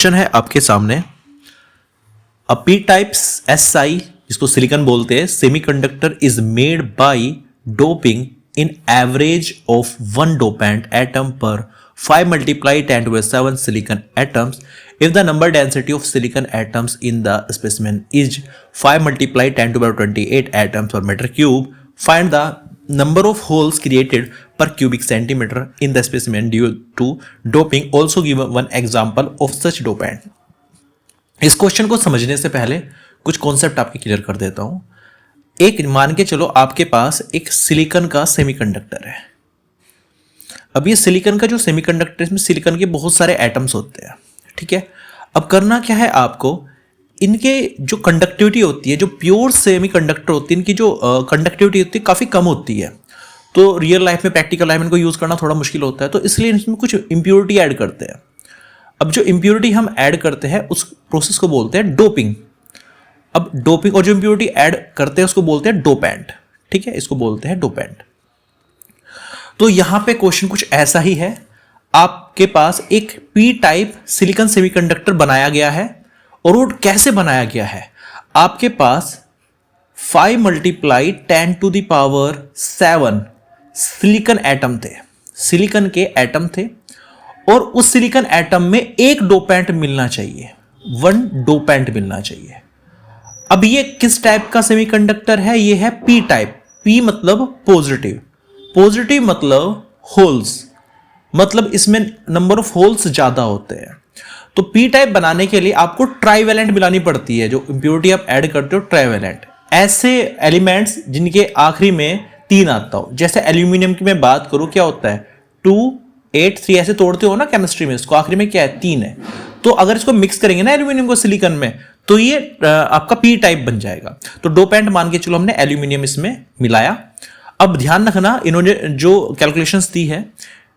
Question है आपके सामने। अ पी टाइप्स SI जिसको सिलिकॉन बोलते हैं semiconductor is made by doping in average of 1 dopant atom पर 5 multiply 10 to the 7 silicon atoms. If the number density of silicon atoms in the specimen is 5 multiply 10 to the 28 atoms per meter cube, find the number of holes created per cubic centimeter in the specimen due to doping. Also give one example of such dopant. इस question को समझने से पहले कुछ concept आपके clear कर देता हूं। एक मान के चलो आपके पास एक सिलिकॉन का सेमीकंडक्टर है। अब ये सिलिकॉन का जो सेमीकंडक्टर, इसमें सिलिकॉन के बहुत सारे एटम्स होते हैं, ठीक है। अब करना क्या है आपको, इनके जो कंडक्टिविटी होती है, जो प्योर सेमीकंडक्टर होती है, इनकी जो कंडक्टिविटी होती है काफ़ी कम होती है। तो रियल लाइफ में, प्रैक्टिकल लाइफ में इनको यूज़ करना थोड़ा मुश्किल होता है, तो इसलिए इसमें कुछ इम्प्योरिटी ऐड करते हैं। अब जो इम्प्योरिटी हम ऐड करते हैं उस प्रोसेस को बोलते हैं डोपिंग। अब डोपिंग और जो इम्प्योरिटी ऐड करते हैं उसको बोलते हैं डोपेंट, ठीक है, इसको बोलते हैं डोपेंट। तो यहां पे क्वेश्चन कुछ ऐसा ही है। आपके पास एक पी टाइप सिलिकॉन सेमीकंडक्टर बनाया गया है, और वो कैसे बनाया गया है, आपके पास 5 multiply 10 to the power 7 silicon atom थे, सिलिकॉन के एटम थे, और उस सिलिकॉन एटम में एक डोपेंट मिलना चाहिए, 1 डोपेंट मिलना चाहिए। अब ये किस टाइप का सेमीकंडक्टर है, ये है पी टाइप। पी मतलब पॉजिटिव, पॉजिटिव मतलब होल्स, मतलब इसमें नंबर ऑफ होल्स ज्यादा होते हैं। तो पी टाइप बनाने के लिए आपको ट्राइवेलेंट मिलानी पड़ती है, जो इंप्योरिटी आप ऐड करते हो ट्राइवेलेंट, ऐसे एलिमेंट्स जिनके आखिरी में 3 आता हो। जैसे एल्यूमिनियम की मैं बात करूं, क्या होता है 2 8 3 ऐसे तोड़ते हो ना केमिस्ट्री में, इसको आखिरी में क्या है 3 है। तो अगर इसको मिक्स करेंगे ना एल्यूमिनियम को सिलिकॉन में, तो ये आपका पी टाइप बन जाएगा। तो डोपेंट मान के चलो हमने एल्यूमिनियम इसमें मिलाया। अब ध्यान रखना, इन्होंने जो कैलकुलेशंस दी है,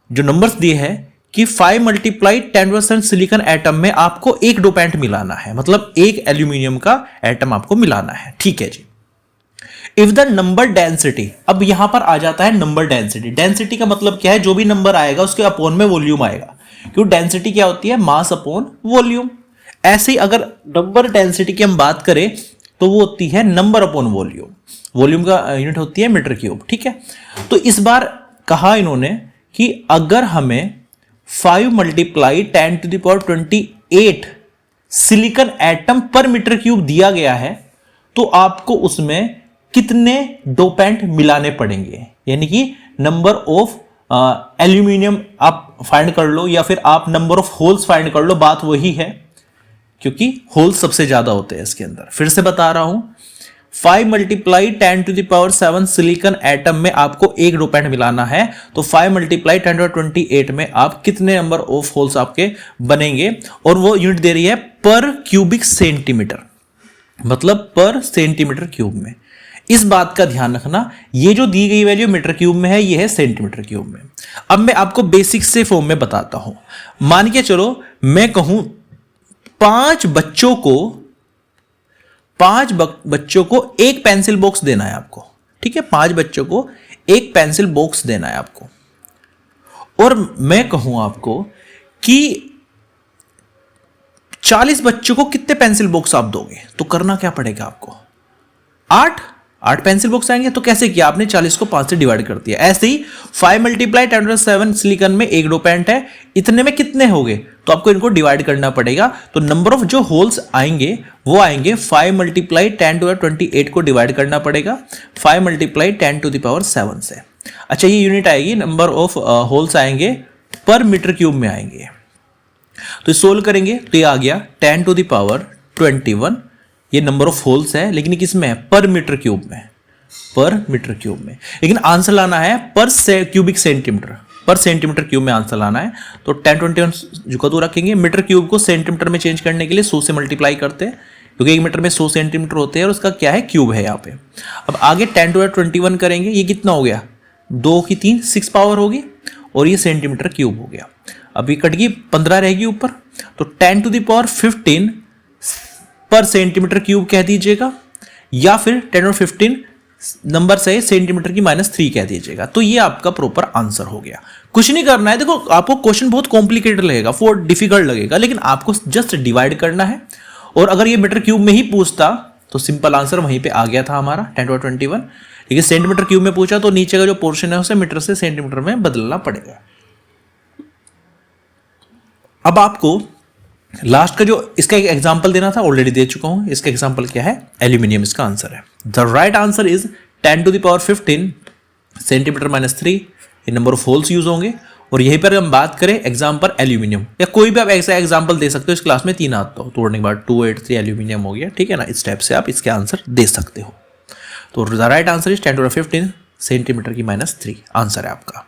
जो नंबर्स दिए हैं कि 5 multiply 10% सिलिकॉन एटम में आपको एक डोपेंट मिलाना है, मतलब एक एल्यूमिनियम का एटम आपको मिलाना है, ठीक है जी। इफ द नंबर डेंसिटी, अब यहां पर आ जाता है नंबर डेंसिटी। डेंसिटी का मतलब क्या है, जो भी नंबर आएगा उसके अपॉन में वॉल्यूम आएगा, क्योंकि डेंसिटी क्या होती है, मास अपॉन वॉल्यूम। ऐसे ही अगर नंबर डेंसिटी की हम बात करें तो वो होती है नंबर अपॉन वॉल्यूम। वॉल्यूम का यूनिट होती है मीटर क्यूब, ठीक है। तो इस बार कहा इन्होंने कि अगर हमें 5 multiply 10 to the power 28 silicon atom पर मीटर क्यूब दिया गया है, तो आपको उसमें कितने डोपेंट मिलाने पड़ेंगे, यानी कि नंबर ऑफ एल्यूमिनियम आप फाइंड कर लो, या फिर आप नंबर ऑफ होल्स फाइंड कर लो, बात वही है, क्योंकि होल्स सबसे ज्यादा होते हैं इसके अंदर। फिर से बता रहा हूं, 5 multiply 10 to the power 7 silicon atom में आपको एक डोपेंट मिलाना है, तो 5 multiply 10 to the 28 में आप कितने नंबर ऑफ होल्स आपके बनेंगे, और वो यूनिट दे रही है पर क्यूबिक सेंटीमीटर, मतलब पर सेंटीमीटर क्यूब में। इस बात का ध्यान रखना, ये जो दी गई वैल्यू मीटर क्यूब में है, ये है सेंटीमीटर क्यूब में। अब मैं आपको बेसिक से फॉर्म में बताता हूं। मान के चलो मैं कहूं 5 बच्चों को एक पेंसिल बॉक्स देना है आपको, ठीक है, 5 बच्चों को एक पेंसिल बॉक्स देना है आपको, और मैं कहूं आपको कि 40 बच्चों को कितने पेंसिल बॉक्स आप दोगे, तो करना क्या पड़ेगा आपको, 8 पेंसिल बॉक्स आएंगे। तो कैसे किया आपने, 40 को 5 से डिवाइड कर दिया। ऐसे ही 5 multiply 10 to the 7 सिलिकॉन में एक डोपेंट है, इतने में कितने हो गए, तो आपको इनको डिवाइड करना पड़ेगा। तो नंबर ऑफ जो होल्स आएंगे वो आएंगे 5 multiply 10 to the 28 को डिवाइड करना पड़ेगा 5 multiply 10 to the power 7 से। अच्छा, ये यूनिट आएगी, नंबर ऑफ होल्स आएंगे पर मीटर क्यूब में आएंगे। तो सोल्व करेंगे तो ये आ गया 10 to the power 21, ये नंबर ऑफ होल्स है, लेकिन किसमें है, पर मीटर क्यूब में, पर मीटर क्यूब में। लेकिन आंसर लाना है पर क्यूबिक सेंटीमीटर, पर सेंटीमीटर क्यूब में आंसर लाना है। तो 10 21 जो दो रखेंगे, मीटर क्यूब को सेंटीमीटर में चेंज करने के लिए 100 से मल्टीप्लाई करते हैं, क्योंकि 1 मीटर में 100 सेंटीमीटर होते हैं, और उसका क्या है, क्यूब है यहाँ पे। अब आगे 10 to the 21 करेंगे, ये कितना हो गया, 2 की 3 6 पावर होगी, और ये सेंटीमीटर क्यूब हो गया। अब ये कट गई, 15 रहेगी ऊपर, तो 10 to the power 15 पर सेंटीमीटर क्यूब कह दीजिएगा, या फिर 10 और 15 नंबर से सेंटीमीटर की -3 कह दीजिएगा। तो ये आपका प्रॉपर आंसर हो गया। कुछ नहीं करना है। देखो आपको क्वेश्चन बहुत कॉम्प्लिकेटेड लगेगा, फोर डिफिकल्ट लगेगा, लेकिन आपको जस्ट डिवाइड करना है। और अगर ये मीटर क्यूब में ही पूछता तो सिंपल आंसर वहीं पे आ गया था हमारा 10^21। लेकिन सेंटीमीटर क्यूब में पूछा तो नीचे का जो पोर्शन है उसे मीटर से सेंटीमीटर में बदलना पड़ेगा। अब आपको लास्ट का जो इसका एक एग्जांपल देना था ऑलरेडी दे चुका हूं। इसका एग्जांपल क्या है? एल्यूमिनियम इसका आंसर है। The right answer is 10⁻15 centimetre -3। ये नंबर ऑफ होल्स यूज होंगे। और यहीं पर हम बात करें एग्जाम्पल एल्यूमिनियम, या कोई भी आप ऐसा एग्जाम्पल दे सकते हो। इस क्लास में 3 आता हो तोड़ने के बाद 283 एल्यूमिनियम हो गया, ठीक है ना। इस टाइप से आप इसके आंसर दे सकते हो। तो the right answer is 10⁻15 centimetre की -3 आंसर है आपका।